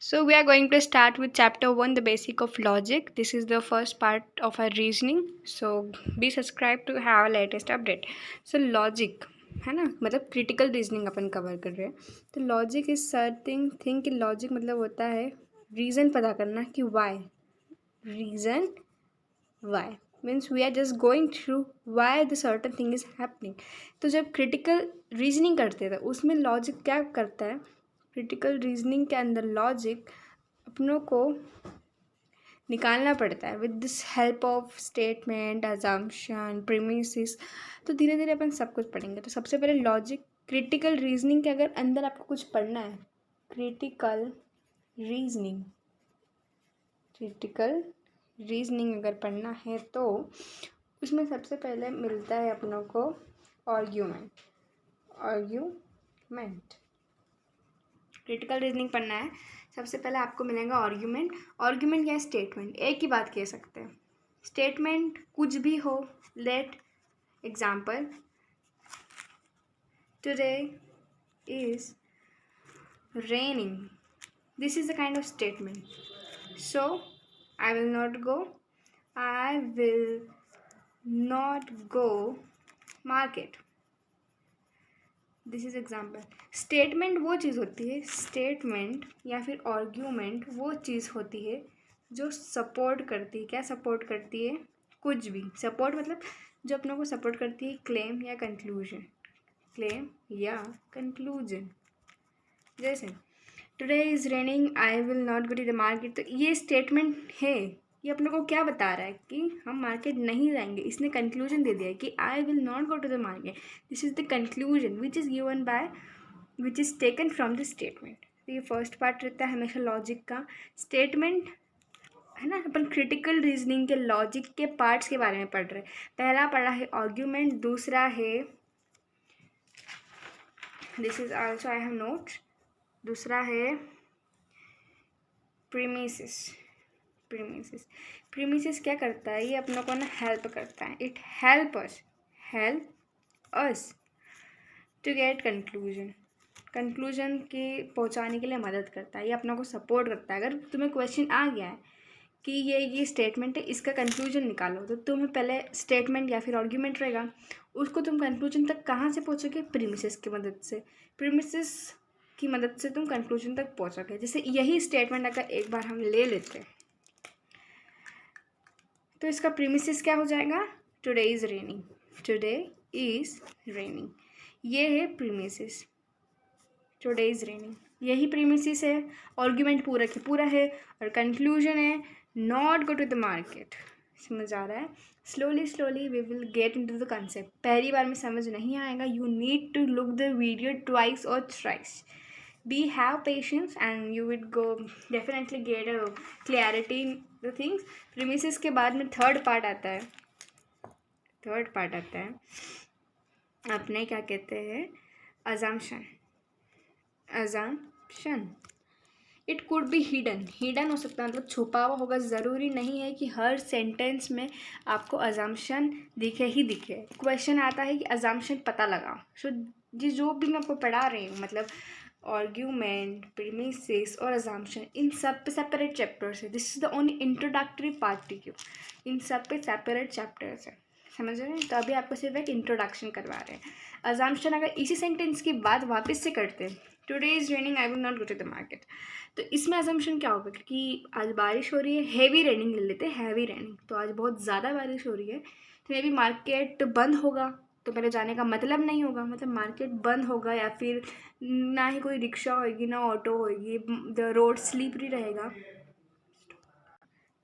So we are going to start with chapter 1, the basic of logic. This is the first part of our reasoning. So be subscribed to have latest update. So logic है ना, मतलब critical reasoning अपन cover कर रहे हैं. तो logic is certain thing कि logic मतलब होता है रीज़न पता करना कि why. Reason why means we are just going through why the certain thing is happening. तो जब क्रिटिकल रीजनिंग करते थे उसमें लॉजिक क्या करता है, क्रिटिकल रीजनिंग के अंदर लॉजिक अपनों को निकालना पड़ता है with this help of statement, assumption, premises. तो धीरे धीरे अपन सब कुछ पढ़ेंगे. तो सबसे पहले लॉजिक क्रिटिकल रीजनिंग के अगर अंदर आपको कुछ पढ़ना है, क्रिटिकल रीजनिंग, क्रिटिकल रीजनिंग अगर पढ़ना है तो उसमें सबसे पहले मिलता है अपनों को आर्ग्यूमेंट. आर्ग्यूमेंट क्रिटिकल रीजनिंग पढ़ना है, सबसे पहले आपको मिलेगा आर्ग्यूमेंट. आर्ग्यूमेंट क्या है? स्टेटमेंट. एक ही बात कह सकते हैं. स्टेटमेंट कुछ भी हो. Let example, today is raining. This is the kind of statement. So I will not go. I will not go market. This is example. Statement वो चीज़ होती है, स्टेटमेंट या फिर आर्ग्यूमेंट वो चीज़ होती है जो सपोर्ट करती है. क्या सपोर्ट करती है? कुछ भी. सपोर्ट मतलब जो अपनों को सपोर्ट करती है क्लेम या कंक्लूजन. क्लेम या कंक्लूजन. जैसे today is raining, I will not go to the market. तो ये स्टेटमेंट है, ये अपने को क्या बता रहा है कि हम मार्केट नहीं जाएंगे. इसने कंक्लूजन दे दिया है कि I will not go to the market. This is the conclusion which is given by, which is taken from the statement. तो ये फर्स्ट पार्ट रहता है हमेशा लॉजिक का. स्टेटमेंट है ना, अपन क्रिटिकल रीजनिंग के लॉजिक के पार्ट्स के बारे में पढ़ रहे हैं. पहला पढ़ा है आर्ग्यूमेंट, दूसरा है, this is also I have note, दूसरा है प्रीमिसेस. प्रीमिसेस क्या करता है? ये अपनों को ना हेल्प करता है. It help us to get conclusion के पहुंचाने के लिए मदद करता है. ये अपनों को सपोर्ट करता है. अगर तुम्हें क्वेश्चन आ गया है कि ये स्टेटमेंट है, इसका कंक्लूजन निकालो, तो तुम्हें पहले स्टेटमेंट या फिर आर्ग्यूमेंट रहेगा, उसको तुम कंक्लूजन तक कहाँ से पहुँचोगे? प्रीमिसेस की मदद से. प्रीमिसेस की मदद से तुम कंक्लूजन तक पहुँचोगे. जैसे यही स्टेटमेंट अगर एक बार हम ले लेते हैं तो इसका प्रीमिसेस क्या हो जाएगा? Today is raining. Today is raining, ये है प्रीमिसेस. टुडे इज़ रेनिंग यही प्रीमिसेस है. आर्ग्यूमेंट पूरा की पूरा है और कंक्लूजन है not go to the market. समझ आ रहा है? Slowly we will get into the concept. पहली बार में समझ नहीं आएगा. You need to look the video twice और thrice. be have patience and you would go definitely get a clarity in the things. Premises के बाद में थर्ड पार्ट आता है. अपने क्या कहते हैं? assumption. It could be hidden हो सकता है, मतलब छुपा हुआ होगा. ज़रूरी नहीं है कि हर सेंटेंस में आपको अजम्पशन दिखे. क्वेश्चन आता है कि अजम्पशन पता लगाओ. सो जो भी मैं आपको पढ़ा रही हूँ, मतलब आर्ग्यूमेंट, प्रीमिसेस और अजम्पशन, इन सब पे सेपरेट चैप्टर्स है. This is the only introductory part to you. इन सब पे सेपरेट चैप्टर्स है. समझ रहे हैं? तो अभी आपको सिर्फ एक इंट्रोडक्शन करवा रहे हैं. अजम्पशन अगर इसी सेंटेंस की बात वापस से करते हैं, today is raining, I will not go to the market, तो इसमें अजम्पशन क्या होगा? क्योंकि आज बारिश हो रही है, हैवी रेनिंग ले लेते हैं. हैवी रेनिंग तो आज बहुत ज़्यादा बारिश हो रही है, तो मे बी मार्केट बंद होगा, तो मेरे जाने का मतलब नहीं होगा. मतलब मार्केट बंद होगा या फिर ना ही कोई रिक्शा होगी, ना ऑटो होगी, द रोड स्लिपरी रहेगा.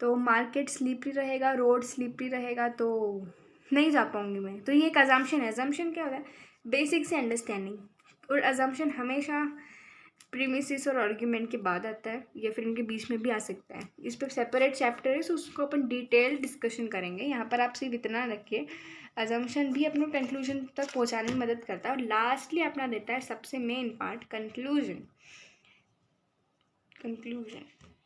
तो मार्केट स्लिपरी रहेगा, रोड स्लिपरी रहेगा, तो नहीं जा पाऊँगी मैं. तो ये एक अजम्पशन है. अजम्पशन क्या होता है? बेसिक से अंडरस्टैंडिंग. और अजम्पशन हमेशा प्रीमिसेस और आर्ग्यूमेंट के बाद आता है या फिर इनके बीच में भी आ सकता है. इस पर सेपरेट चैप्टर है, तो उसको अपन डिटेल डिस्कशन करेंगे. यहाँ पर आप सिर्फ इतना रखिए, अजम्पशन भी अपने कंक्लूजन तक पहुँचाने में मदद करता है. और लास्टली अपना देता है सबसे मेन पार्ट, कंक्लूजन,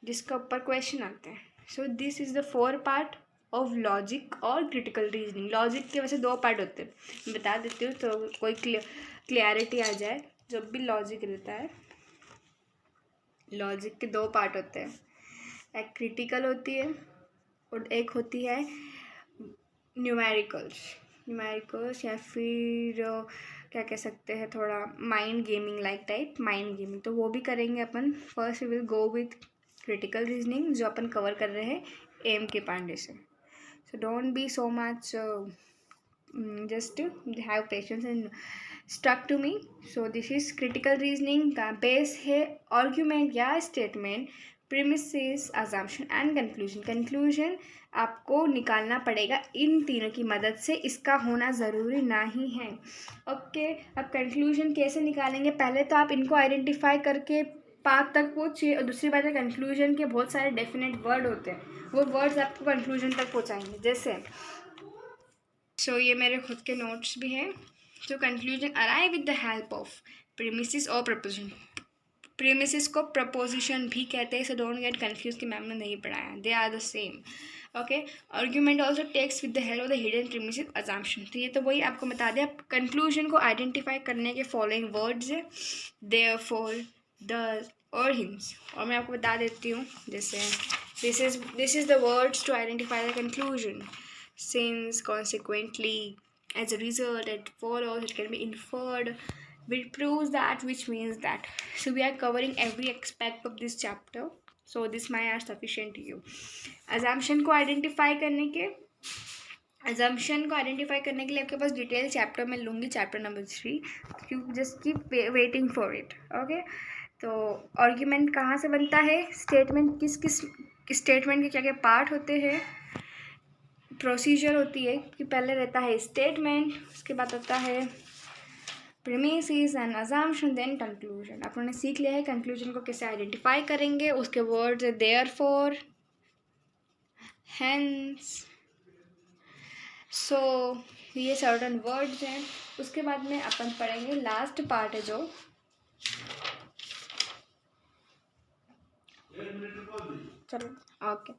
जिसके ऊपर क्वेश्चन आते हैं. So this is the 4 part of logic और क्रिटिकल रीजनिंग. लॉजिक के वैसे 2 पार्ट होते हैं, बता देती हूँ तो कोई क्लियरिटी आ जाए. जब भी लॉजिक रहता है, लॉजिक के दो पार्ट होते हैं, एक क्रिटिकल होती है और एक होती है न्यूमेरिकल्स या फिर क्या कह सकते हैं, थोड़ा mind gaming like type, mind gaming. तो वो भी करेंगे अपन। First we will go with critical reasoning जो अपन कवर कर रहे हैं एम के पांडे से। So don't be so much, just have patience and stuck to me. So this is critical reasoning का बेस है आर्ग्यूमेंट या statement, premises, assumption and conclusion. Conclusion आपको निकालना पड़ेगा इन तीनों की मदद से, इसका होना ज़रूरी नहीं है। ओके, अब कंक्लूजन कैसे निकालेंगे? पहले तो आप इनको आइडेंटिफाई करके पार्ट तक पहुँचिए, और दूसरी बात है कंक्लूजन के बहुत सारे डेफिनेट वर्ड होते हैं, वो वर्ड्स आपको कंक्लूजन तक पहुँचाएंगे। जैसे ये मेरे खुद के नोट्स भी हैं। तो conclusion arrive with the help of premises और प्रपोजिशन। प्रीमिसेस को प्रपोजिशन भी कहते हैं, सो डोंट गेट कंफ्यूज कि मैम ने नहीं पढ़ाया, they are the same. Okay, argument also takes with the help of the hidden premises assumption. तो ये तो वही आपको बता दिया। कंक्लूजन को आइडेंटिफाई करने के फॉलोइंग वर्ड्स है, देयरफॉर, दस और हिंस। और मैं आपको बता देती हूँ, जैसे this is the words to identify the conclusion. Since, consequently, as a result, it follows, it can be inferred, which proves that, which means that. So we are covering every aspect of this chapter, so this might are sufficient to you. assumption को identify करने के लिए आपके पास detail chapter में लूँगी, chapter number 3। You just keep waiting for it. Okay, तो argument कहाँ से बनता है, स्टेटमेंट किस स्टेटमेंट के क्या क्या पार्ट होते हैं, प्रोसीजर होती है कि पहले रहता है स्टेटमेंट, उसके बाद आता है premises and assumption, then conclusion. आप लोगों ने सीख लिया है कंक्लूजन को कैसे आइडेंटिफाई करेंगे। उसके वर्ड्स है देयरफॉर, हेंस, सो ये सर्टन वर्ड्स हैं। उसके बाद में अपन पढ़ेंगे लास्ट पार्ट है जो चलो ओके।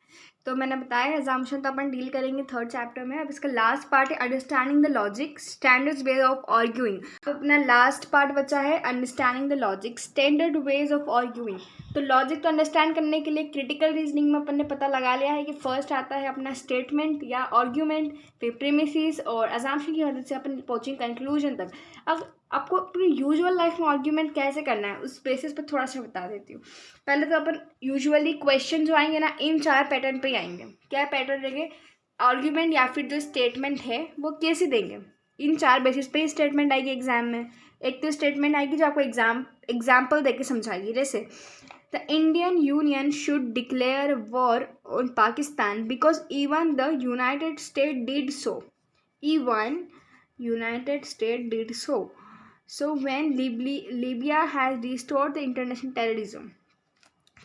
तो मैंने बताया अजम्पशन तो अपन डील करेंगे थर्ड चैप्टर में। अब इसका लास्ट पार्ट है understanding the logic standard way of arguing. तो अपना लास्ट पार्ट बचा है understanding the logic standard ways of arguing. तो लॉजिक को अंडरस्टैंड करने के लिए क्रिटिकल रीजनिंग में अपन ने पता लगा लिया है कि फर्स्ट आता है अपना स्टेटमेंट या आर्ग्यूमेंट, फिर प्रीमिसेस और अजम्पशन की मदद से अपन पहुंचेंगे कंक्लूजन तक। अब आपको अपनी यूजुअल लाइफ में आर्ग्यूमेंट कैसे करना है उस बेसिस पर थोड़ा सा बता देती हूँ। पहले तो अपन यूजुअली क्वेश्चन जो आएंगे ना, इन 4 पैटर्न पे ही आएंगे। क्या पैटर्न रहेंगे? आर्ग्यूमेंट या फिर जो स्टेटमेंट है वो कैसे देंगे, इन 4 बेसिस पे ही स्टेटमेंट आएगी एग्जाम में। एक तो स्टेटमेंट आएगी जो आपको एग्जाम्पल देके समझाएगी, जैसे the Indian union should declare war on Pakistan because even the United state did so. Even United state did so. So when Libya has restored the international terrorism,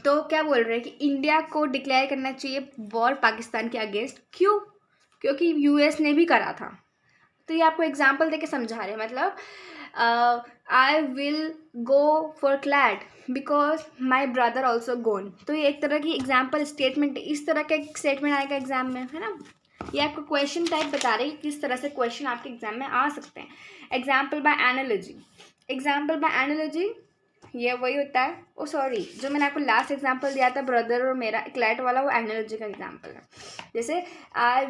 तो क्या बोल रहे हैं कि इंडिया को डिक्लेयर करना चाहिए वॉर पाकिस्तान के अगेंस्ट। क्यों? क्योंकि यूएस ने भी करा था। तो ये आपको एग्जांपल देके समझा रहे हैं। मतलब आई will go for CLAT because my brother also gonna. तो ये एक तरह की एग्जाम्पल स्टेटमेंट, इस तरह का एक स्टेटमेंट आएगा एग्जाम में, है ना। ये आपको क्वेश्चन टाइप बता रहे हैं किस तरह से क्वेश्चन आपके एग्जाम में आ सकते हैं। Example bye analogy, example bye analogy ये वही होता है। ओ सॉरी, जो मैंने आपको लास्ट एग्जाम्पल दिया था ब्रदर और मेरा क्लैट वाला, वो एनालॉजी का एग्जाम्पल है। जैसे I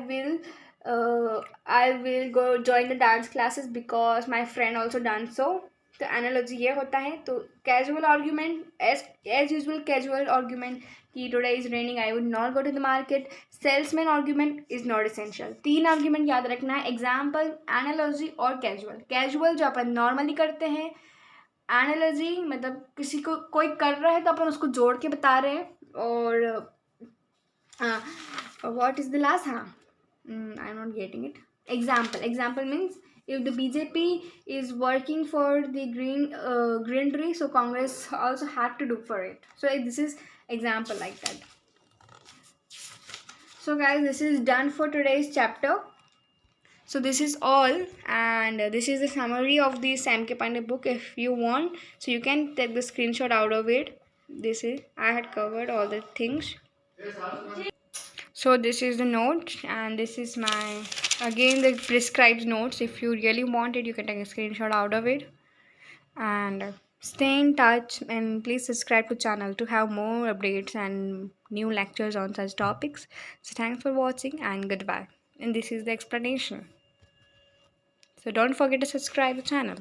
will go join the dance classes because my friend also dance. So तो एनालॉजी ये होता है। तो casual argument, as usual casual argument कि today is raining I would not go to the market. Salesman argument is not essential. 3 argument याद रखना है, example, analogy और कैजुअल। कैजुअल जो अपन नॉर्मली करते हैं, एनालॉजी मतलब किसी को कोई कर रहा है तो अपन उसको जोड़ के बता रहे हैं। और व्हाट इज द लास्ट, हाँ I am not getting it. Example means if the BJP is working for the greenery, so Congress also had to do for it. So this is example like that. So guys, this is done for today's chapter. So this is all, and this is the summary of the Sam K Pandey book. If you want, so you can take the screenshot out of it. This is, I had covered all the things. So this is the note, and this is my again the prescribed notes. If you really want it, you can take a screenshot out of it and Stay in touch and please subscribe to channel to have more updates and new lectures on such topics. So thanks for watching and goodbye. And this is the explanation. So don't forget to subscribe the channel.